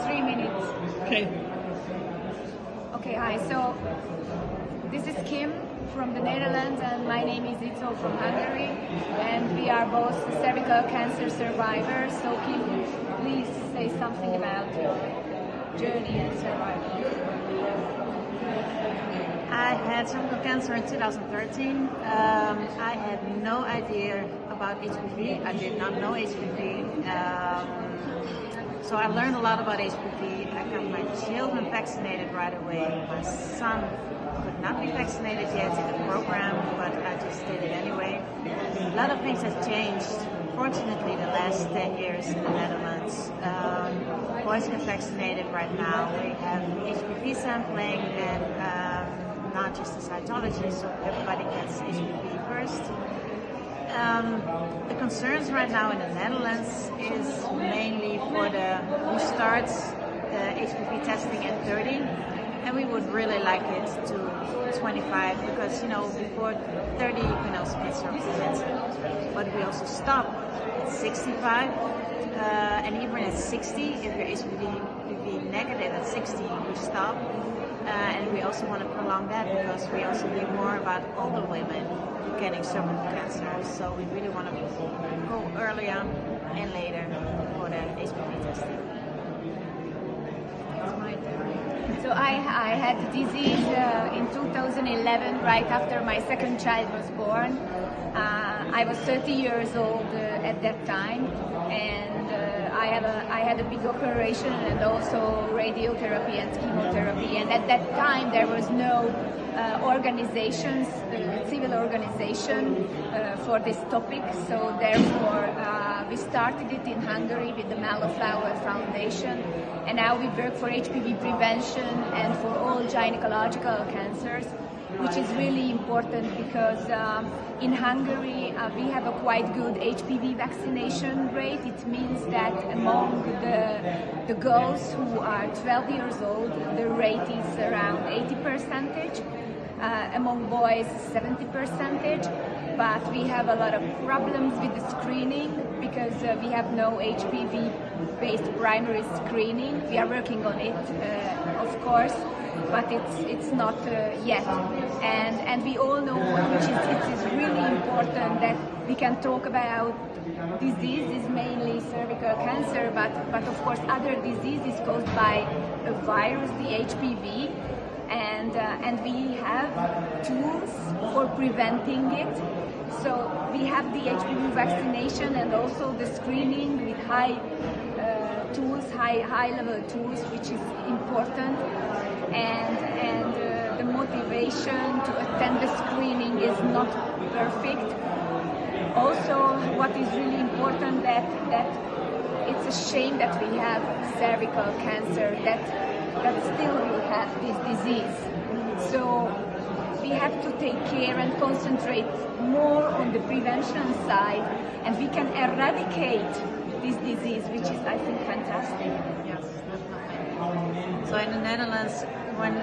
3 minutes. Okay. Okay, hi. So this is Kim from the Netherlands, and my name is Icó from Hungary, and we are both cervical cancer survivors. So Kim, please say something about your journey and survival. I had cervical cancer in 2013. I had no idea about HPV. I did not know HPV. So I learned a lot about HPV. I got my children vaccinated right away. My son could not be vaccinated yet in the program, but I just did it anyway. A lot of things have changed. Fortunately, the last 10 years in the Netherlands, boys get vaccinated right now. We have HPV sampling and not just the cytology, so everybody gets HPV first. The concerns right now in the Netherlands is mainly for who starts HPV testing at 30, and we would really like it to 25 because, you know, before 30 you can also get cervical cancer. But we also stop at 65, and even at 60, if you're HPV negative at 60, we stop. And we also want to prolong that because we also hear more about older women getting cervical cancer. So we really want to go earlier and later for the HPV testing. So I had the disease in 2011, right after my second child was born. I was 30 years old at that time, and I had a big operation and also radiotherapy and chemotherapy. And at that time there was no organizations, civil organization for this topic. So therefore we started it in Hungary with the Mellow Flowers Foundation, and now we work for HPV prevention and for all gynecological cancers, which is really important because in Hungary we have a quite good HPV vaccination rate. It means that among the girls who are 12 years old, the rate is around 80%. Among boys, 70%. But we have a lot of problems with the screening because we have no HPV-based primary screening. We are working on it, of course, but it's not yet. And we all know it is really important that we can talk about diseases, mainly cervical cancer, but of course other diseases caused by a virus, the HPV. And we have tools for preventing it. So we have the HPV vaccination and also the screening with high level tools, which is important. And the motivation to attend the screening is not perfect. Also, what is really important that it's a shame that we have cervical cancer, that still we have this disease. So we have to take care and concentrate more on the prevention side, and we can eradicate this disease, which is, I think, fantastic. Yes, definitely. So in the Netherlands, when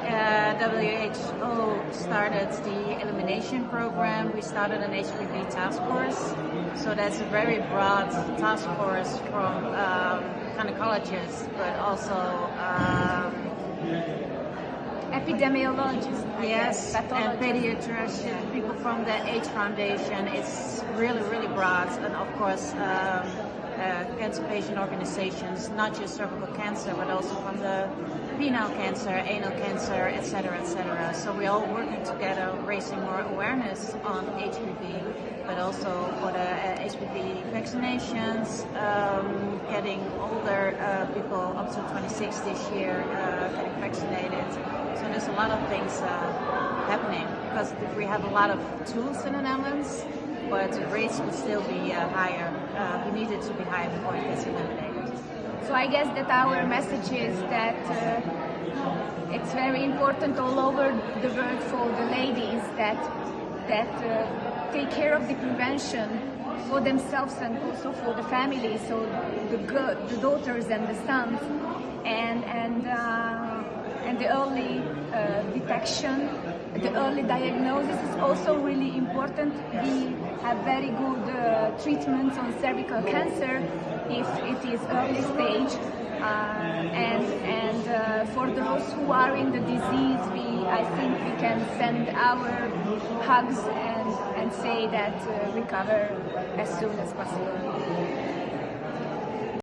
WHO started the elimination program, we started an HPV task force. So that's a very broad task force from gynecologists, but also epidemiologists, yes, and pediatricians, people from the AIDS Foundation. It's really, really broad, and of course cancer patient organizations, not just cervical cancer, but also from the penile cancer, anal cancer, etc., etc. So we're all working together, raising more awareness on HPV, but also for the HPV vaccinations, getting older people up to 26 this year getting vaccinated. So there's a lot of things happening because we have a lot of tools in the Netherlands, but the rates would still be higher. We need it to be higher before it gets eliminated. So I guess that our message is that it's very important all over the world for the ladies that take care of the prevention for themselves and also for the family, so the daughters and the sons, and the early detection, the early diagnosis is also really important. We have very good treatments on cervical cancer if it is early stage, and For those who are in the disease, I think we can send our hugs and say that recover as soon as possible.